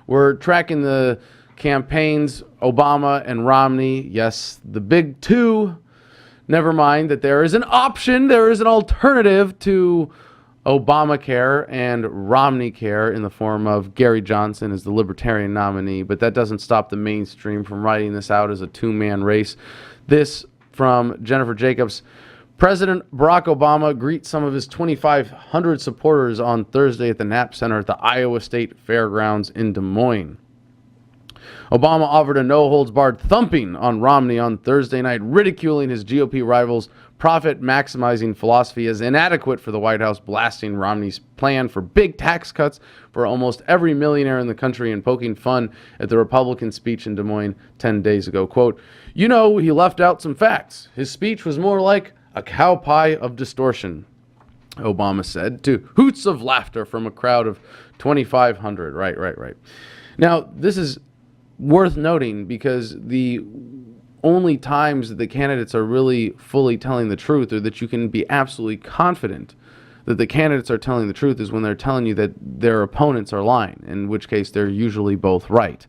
We're tracking the campaigns, Obama and Romney. Yes, the big two. Never mind that there is an option, there is an alternative to Obamacare and Romneycare in the form of Gary Johnson as the Libertarian nominee, but that doesn't stop the mainstream from writing this out as a two-man race. This from Jennifer Jacobs. President Barack Obama greets some of his 2,500 supporters on Thursday at the Knapp Center at the Iowa State Fairgrounds in Des Moines. Obama offered a no-holds-barred thumping on Romney on Thursday night, ridiculing his GOP rival's profit-maximizing philosophy as inadequate for the White House, blasting Romney's plan for big tax cuts for almost every millionaire in the country and poking fun at the Republican speech in Des Moines 10 days ago. Quote, "You know, he left out some facts. His speech was more like a cow pie of distortion," Obama said, to hoots of laughter from a crowd of 2,500. Right. Now, this is worth noting because the only times that the candidates are really fully telling the truth, or that you can be absolutely confident that the candidates are telling the truth, is when they're telling you that their opponents are lying, in which case they're usually both right.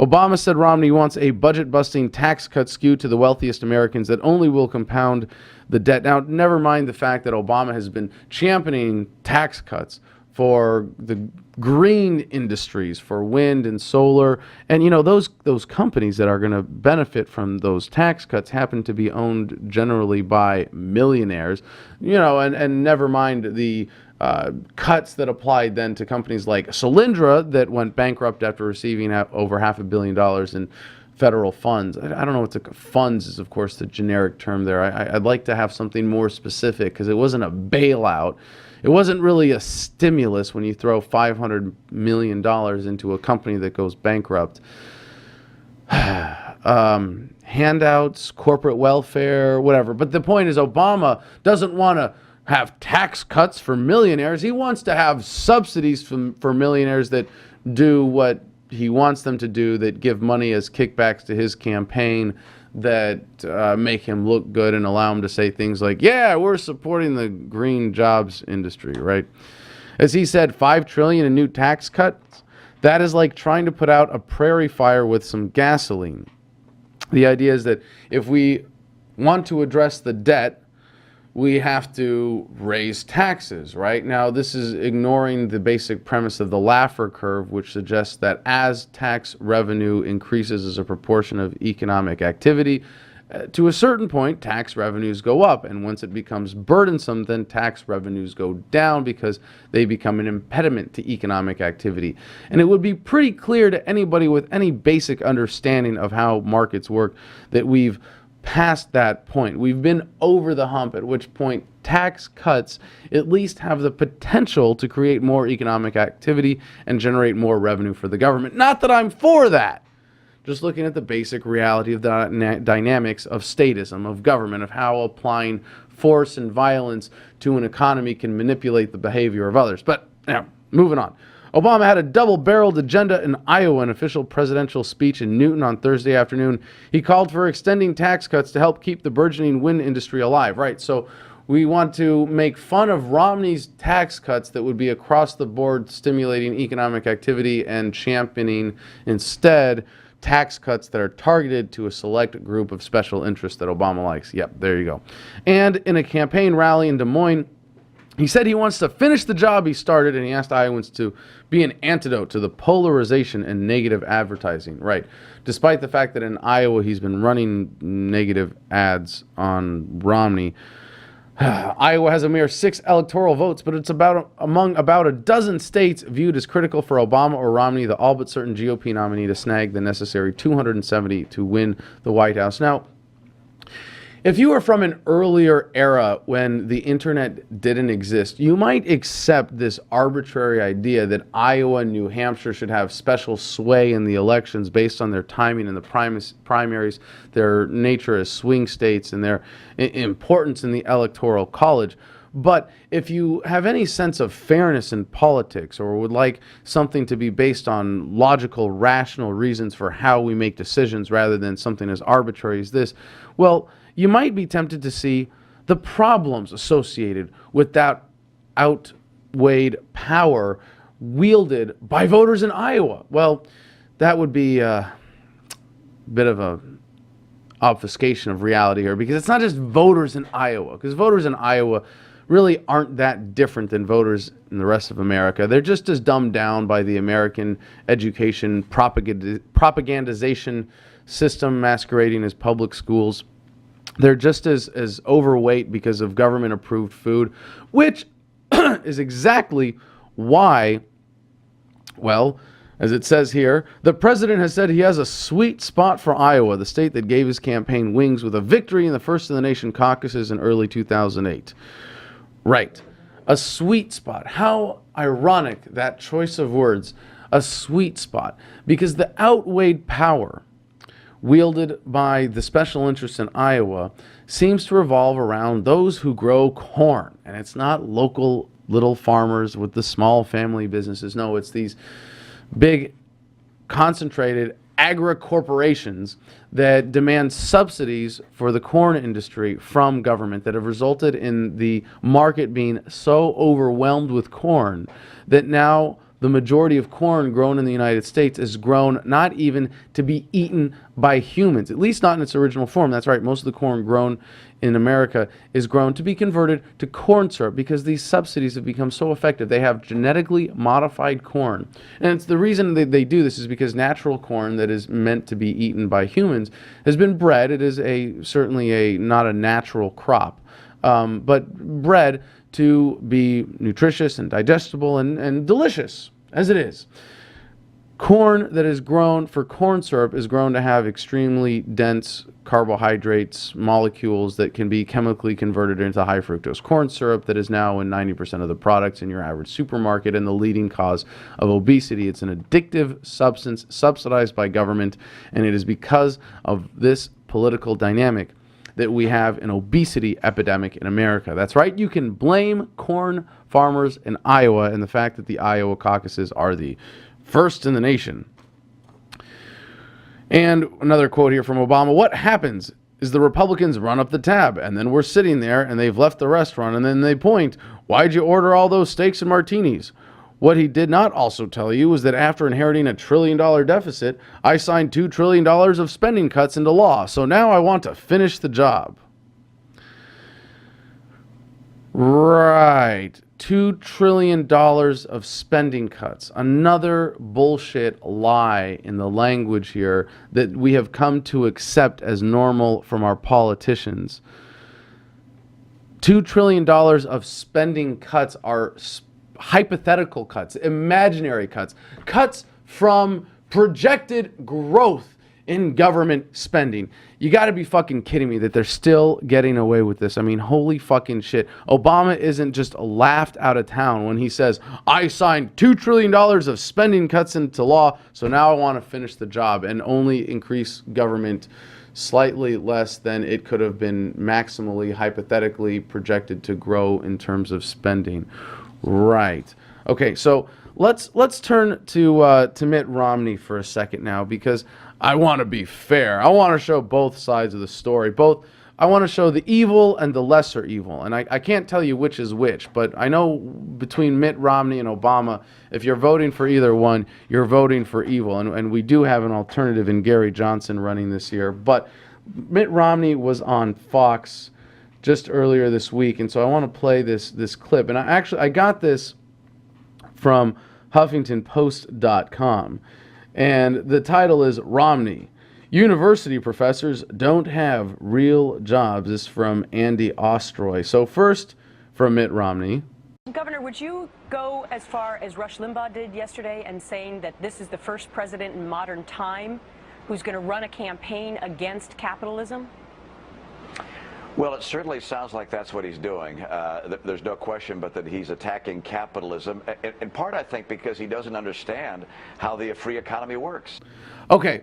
Obama said Romney wants a budget-busting tax cut skewed to the wealthiest Americans that only will compound the debt. Now, never mind the fact that Obama has been championing tax cuts for the green industries, for wind and solar. And, those companies that are going to benefit from those tax cuts happen to be owned generally by millionaires, and never mind the cuts that applied then to companies like Solyndra that went bankrupt after receiving over $500 million in federal funds. I don't know what funds is, of course, the generic term there. I'd like to have something more specific because it wasn't a bailout. It wasn't really a stimulus when you throw $500 million into a company that goes bankrupt. Handouts, corporate welfare, whatever. But the point is, Obama doesn't want to have tax cuts for millionaires. He wants to have subsidies for millionaires that do what he wants them to do, that give money as kickbacks to his campaign, that make him look good and allow him to say things like, yeah, we're supporting the green jobs industry, right? As he said, $5 trillion in new tax cuts, that is like trying to put out a prairie fire with some gasoline. The idea is that if we want to address the debt, we have to raise taxes, right? Now, this is ignoring the basic premise of the Laffer curve, which suggests that as tax revenue increases as a proportion of economic activity, to a certain point, tax revenues go up. And once it becomes burdensome, then tax revenues go down because they become an impediment to economic activity. And it would be pretty clear to anybody with any basic understanding of how markets work that we've past that point. We've been over the hump, at which point tax cuts at least have the potential to create more economic activity and generate more revenue for the government. Not that I'm for that. Just looking at the basic reality of the dynamics of statism, of government, of how applying force and violence to an economy can manipulate the behavior of others. But now, moving on. Obama had a double-barreled agenda in Iowa, an official presidential speech in Newton on Thursday afternoon. He called for extending tax cuts to help keep the burgeoning wind industry alive. Right, so we want to make fun of Romney's tax cuts that would be across the board stimulating economic activity and championing instead tax cuts that are targeted to a select group of special interests that Obama likes. Yep, there you go. And in a campaign rally in Des Moines, he said he wants to finish the job he started, and he asked Iowans to be an antidote to the polarization and negative advertising. Right. Despite the fact that in Iowa he's been running negative ads on Romney. Iowa has a mere 6 electoral votes, but it's among about a dozen states viewed as critical for Obama or Romney, the all but certain GOP nominee, to snag the necessary 270 to win the White House. Now, if you were from an earlier era when the internet didn't exist, you might accept this arbitrary idea that Iowa and New Hampshire should have special sway in the elections based on their timing in the primaries, their nature as swing states, and their importance in the Electoral College. But if you have any sense of fairness in politics, or would like something to be based on logical, rational reasons for how we make decisions rather than something as arbitrary as this, well, you might be tempted to see the problems associated with that outweighed power wielded by voters in Iowa. Well, that would be a bit of a obfuscation of reality here, because it's not just voters in Iowa, because voters in Iowa really aren't that different than voters in the rest of America. They're just as dumbed down by the American education propagandization system masquerading as public schools. They're just as overweight because of government-approved food, which is exactly why, well, as it says here, the president has said he has a sweet spot for Iowa, the state that gave his campaign wings with a victory in the first-in-the-nation caucuses in early 2008. Right. A sweet spot. How ironic, that choice of words. A sweet spot. Because the outweighed power wielded by the special interests in Iowa seems to revolve around those who grow corn. And it's not local little farmers with the small family businesses. No, it's these big, concentrated agri-corporations that demand subsidies for the corn industry from government that have resulted in the market being so overwhelmed with corn that now the majority of corn grown in the United States is grown not even to be eaten by humans, at least not in its original form. That's right, most of the corn grown in America is grown to be converted to corn syrup because these subsidies have become so effective. They have genetically modified corn. And it's the reason that they do this is because natural corn that is meant to be eaten by humans has been bred. It is certainly not a natural crop, but bred to be nutritious and digestible and delicious, as it is. Corn that is grown for corn syrup is grown to have extremely dense carbohydrates, molecules that can be chemically converted into high fructose corn syrup that is now in 90% of the products in your average supermarket and the leading cause of obesity. It's an addictive substance subsidized by government, and it is because of this political dynamic that we have an obesity epidemic in America. That's right, you can blame corn farmers in Iowa and the fact that the Iowa caucuses are the first in the nation. And another quote here from Obama: what happens is the Republicans run up the tab, and then we're sitting there and they've left the restaurant, and then they point, why'd you order all those steaks and martinis? What he did not also tell you was that after inheriting a $1 trillion deficit, I signed $2 trillion of spending cuts into law. So now I want to finish the job. Right. $2 trillion of spending cuts. Another bullshit lie in the language here that we have come to accept as normal from our politicians. $2 trillion of spending cuts are hypothetical cuts, imaginary cuts, cuts from projected growth in government spending. You got to be fucking kidding me that they're still getting away with this. I mean, holy fucking shit. Obama isn't just laughed out of town when he says, I signed $2 trillion of spending cuts into law, so now I want to finish the job and only increase government slightly less than it could have been maximally, hypothetically projected to grow in terms of spending. Right. Okay, so let's turn to Mitt Romney for a second now, because I want to be fair. I want to show both sides of the story. I want to show the evil and the lesser evil. And I can't tell you which is which, but I know between Mitt Romney and Obama, if you're voting for either one, you're voting for evil. And we do have an alternative in Gary Johnson running this year. But Mitt Romney was on Fox just earlier this week, and so I want to play this clip. And I got this from HuffingtonPost.com, and the title is Romney: University professors don't have real jobs. This is from Andy Ostroy. So first, from Mitt Romney. Governor, would you go as far as Rush Limbaugh did yesterday and saying that this is the first president in modern time who's going to run a campaign against capitalism? Well, it certainly sounds like that's what he's doing. There's no question but that he's attacking capitalism, in part, I think, because he doesn't understand how the free economy works. Okay,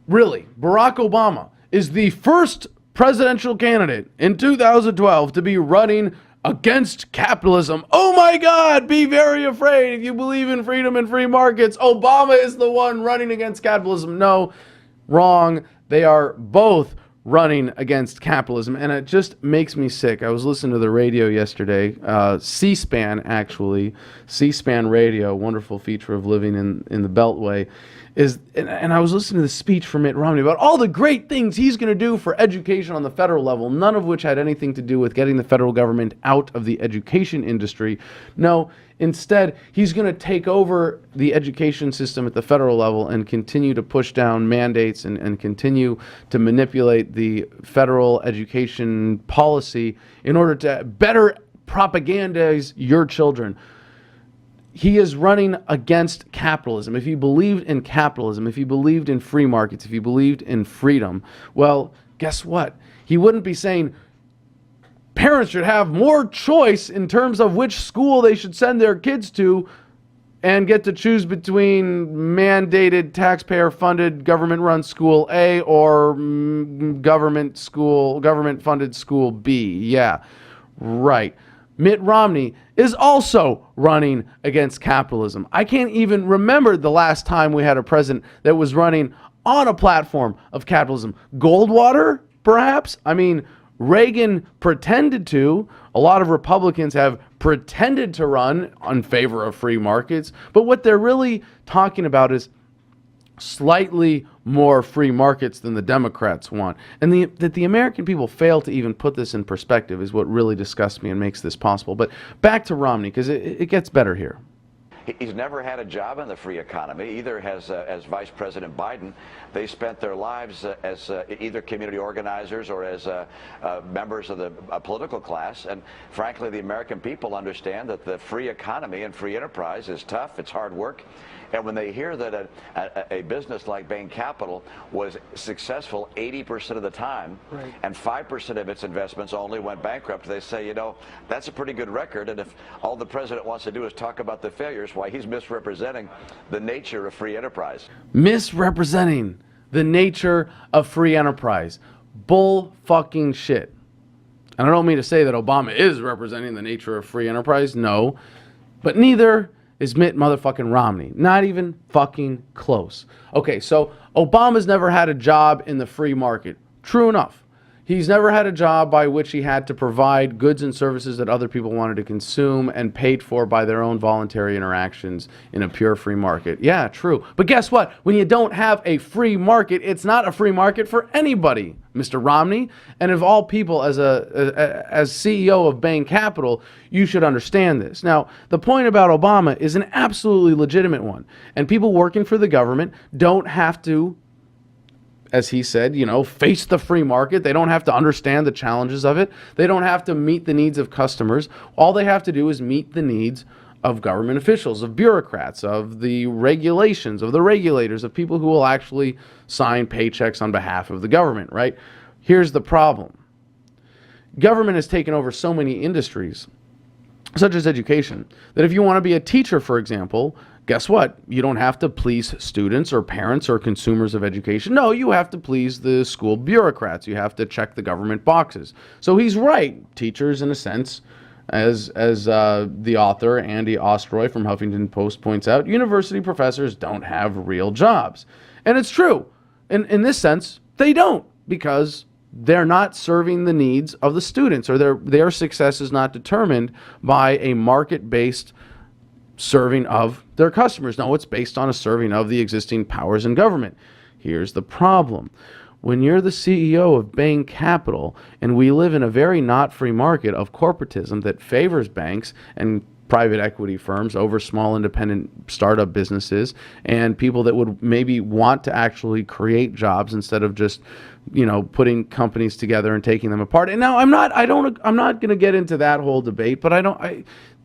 really, Barack Obama is the first presidential candidate in 2012 to be running against capitalism. Oh my God, be very afraid if you believe in freedom and free markets. Obama is the one running against capitalism. No, wrong. They are both running against capitalism, and it just makes me sick. I was listening to the radio yesterday, C-SPAN actually, C-SPAN radio, wonderful feature of living in the Beltway, and I was listening to the speech from Mitt Romney about all the great things he's going to do for education on the federal level, none of which had anything to do with getting the federal government out of the education industry. No, instead, he's going to take over the education system at the federal level and continue to push down mandates and continue to manipulate the federal education policy in order to better propagandize your children. He is running against capitalism. If he believed in capitalism, if he believed in free markets, if he believed in freedom, well, guess what? He wouldn't be saying parents should have more choice in terms of which school they should send their kids to and get to choose between mandated taxpayer-funded government-run school A or government-funded school B. Yeah, right. Mitt Romney is also running against capitalism. I can't even remember the last time we had a president that was running on a platform of capitalism. Goldwater, perhaps? I mean, Reagan pretended to. A lot of Republicans have pretended to run in favor of free markets. But what they're really talking about is slightly more free markets than the Democrats want. And that the American people fail to even put this in perspective is what really disgusts me and makes this possible. But back to Romney, because it gets better here. He's never had a job in the free economy. Either has as Vice President Biden. They spent their lives as either community organizers or as members of the political class. And frankly, the American people understand that the free economy and free enterprise is tough. It's hard work. And when they hear that a business like Bain Capital was successful 80% of the time, right, and 5% of its investments only went bankrupt, they say, you know, that's a pretty good record. And if all the president wants to do is talk about the failures, why, he's misrepresenting the nature of free enterprise. Misrepresenting the nature of free enterprise. Bull fucking shit. And I don't mean to say that Obama is representing the nature of free enterprise. No. But neither is Mitt motherfucking Romney. Not even fucking close. Okay, so Obama's never had a job in the free market. True enough. He's never had a job by which he had to provide goods and services that other people wanted to consume and paid for by their own voluntary interactions in a pure free market. Yeah, true. But guess what? When you don't have a free market, it's not a free market for anybody, Mr. Romney. And of all people, as CEO of Bain Capital, you should understand this. Now, the point about Obama is an absolutely legitimate one. And people working for the government don't have to, as he said, you know, face the free market. They don't have to understand the challenges of it. They don't have to meet the needs of customers. All they have to do is meet the needs of government officials, of bureaucrats, of the regulations, of the regulators, of people who will actually sign paychecks on behalf of the government, right? Here's the problem. Government has taken over so many industries, such as education, that if you want to be a teacher, for example, guess what? You don't have to please students or parents or consumers of education. No, you have to please the school bureaucrats. You have to check the government boxes. So he's right. Teachers, in a sense, as the author Andy Ostroy from Huffington Post points out, university professors don't have real jobs. And it's true. In this sense, they don't, because they're not serving the needs of the students, or their success is not determined by a market-based serving of their customers. No, it's based on a serving of the existing powers in government. Here's the problem. When you're the CEO of Bain Capital, and we live in a very not free market of corporatism that favors banks and private equity firms over small independent startup businesses and people that would maybe want to actually create jobs instead of just, you know, putting companies together and taking them apart. And now I'm not going to get into that whole debate, but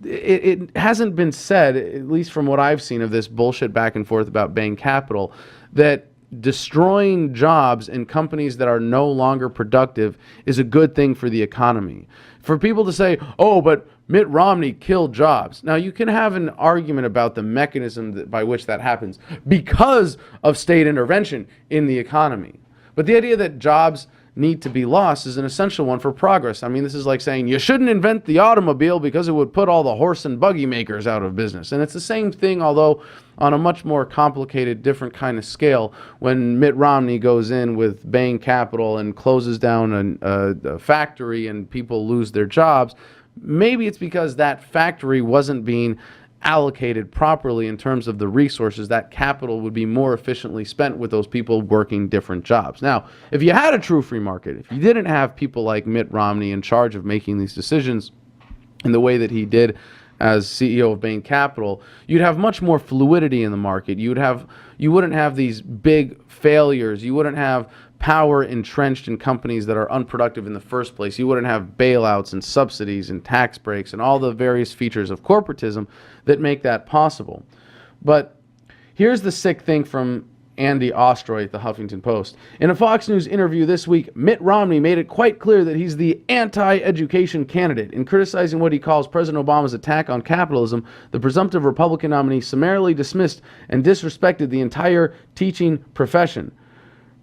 it hasn't been said, at least from what I've seen of this bullshit back and forth about Bain Capital, that destroying jobs in companies that are no longer productive is a good thing for the economy. For people to say, oh, but Mitt Romney killed jobs. Now, you can have an argument about the mechanism by which that happens because of state intervention in the economy. But the idea that jobs need to be lost is an essential one for progress. I mean, this is like saying you shouldn't invent the automobile because it would put all the horse and buggy makers out of business. And it's the same thing, although on a much more complicated, different kind of scale, when Mitt Romney goes in with Bain Capital and closes down a factory and people lose their jobs. Maybe it's because that factory wasn't being allocated properly in terms of the resources. That capital would be more efficiently spent with those people working different jobs. Now, if you had a true free market, if you didn't have people like Mitt Romney in charge of making these decisions in the way that he did as CEO of Bain Capital, you'd have much more fluidity in the market. You wouldn't have these big failures. You wouldn't have power entrenched in companies that are unproductive in the first place. You wouldn't have bailouts and subsidies and tax breaks and all the various features of corporatism that make that possible. But here's the sick thing from Andy Ostroy at the Huffington Post. In a Fox News interview this week, Mitt Romney made it quite clear that he's the anti-education candidate. In criticizing what he calls President Obama's attack on capitalism, the presumptive Republican nominee summarily dismissed and disrespected the entire teaching profession.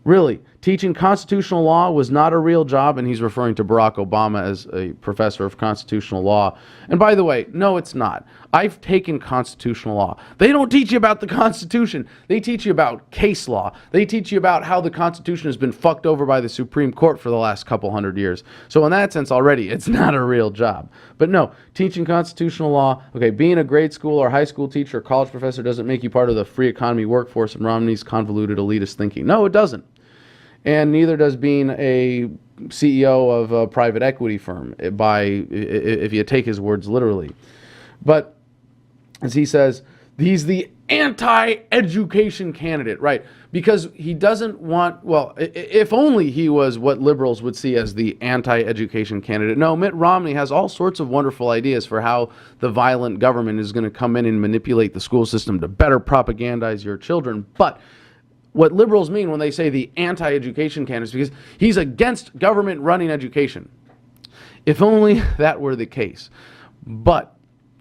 Really, teaching constitutional law was not a real job, and he's referring to Barack Obama as a professor of constitutional law. And by the way, no, it's not. I've taken constitutional law. They don't teach you about the Constitution. They teach you about case law. They teach you about how the Constitution has been fucked over by the Supreme Court for the last couple hundred years. So in that sense already, it's not a real job. But no, teaching constitutional law, okay, being a grade school or high school teacher or college professor doesn't make you part of the free economy workforce and Romney's convoluted elitist thinking. No, it doesn't. And neither does being a CEO of a private equity firm, if you take his words literally. But as he says, he's the anti-education candidate, right? Because he doesn't want, well, if only he was what liberals would see as the anti-education candidate. No, Mitt Romney has all sorts of wonderful ideas for how the violent government is going to come in and manipulate the school system to better propagandize your children. But what liberals mean when they say the anti-education candidate is because he's against government running education. If only that were the case. But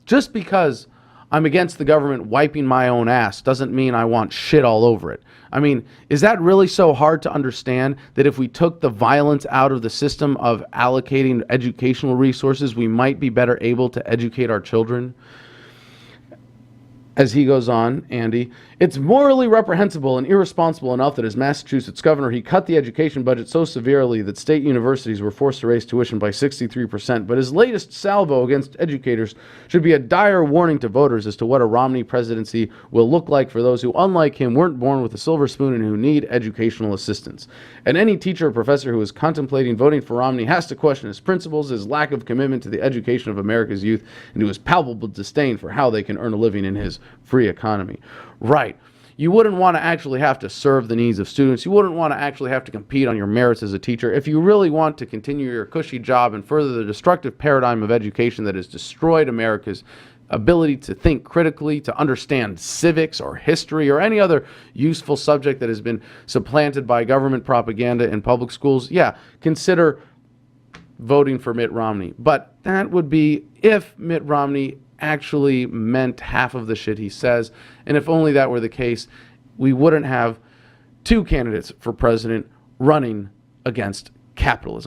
just because I'm against the government wiping my own ass doesn't mean I want shit all over it. I mean, is that really so hard to understand that if we took the violence out of the system of allocating educational resources, we might be better able to educate our children? As he goes on, Andy, it's morally reprehensible and irresponsible enough that as Massachusetts governor, he cut the education budget so severely that state universities were forced to raise tuition by 63%. But his latest salvo against educators should be a dire warning to voters as to what a Romney presidency will look like for those who, unlike him, weren't born with a silver spoon and who need educational assistance. And any teacher or professor who is contemplating voting for Romney has to question his principles, his lack of commitment to the education of America's youth, and to his palpable disdain for how they can earn a living in his free economy. Right. You wouldn't want to actually have to serve the needs of students. You wouldn't want to actually have to compete on your merits as a teacher. If you really want to continue your cushy job and further the destructive paradigm of education that has destroyed America's ability to think critically, to understand civics or history or any other useful subject that has been supplanted by government propaganda in public schools, yeah, consider voting for Mitt Romney. But that would be if Mitt Romney actually meant half of the shit he says. And if only that were the case, we wouldn't have two candidates for president running against capitalism.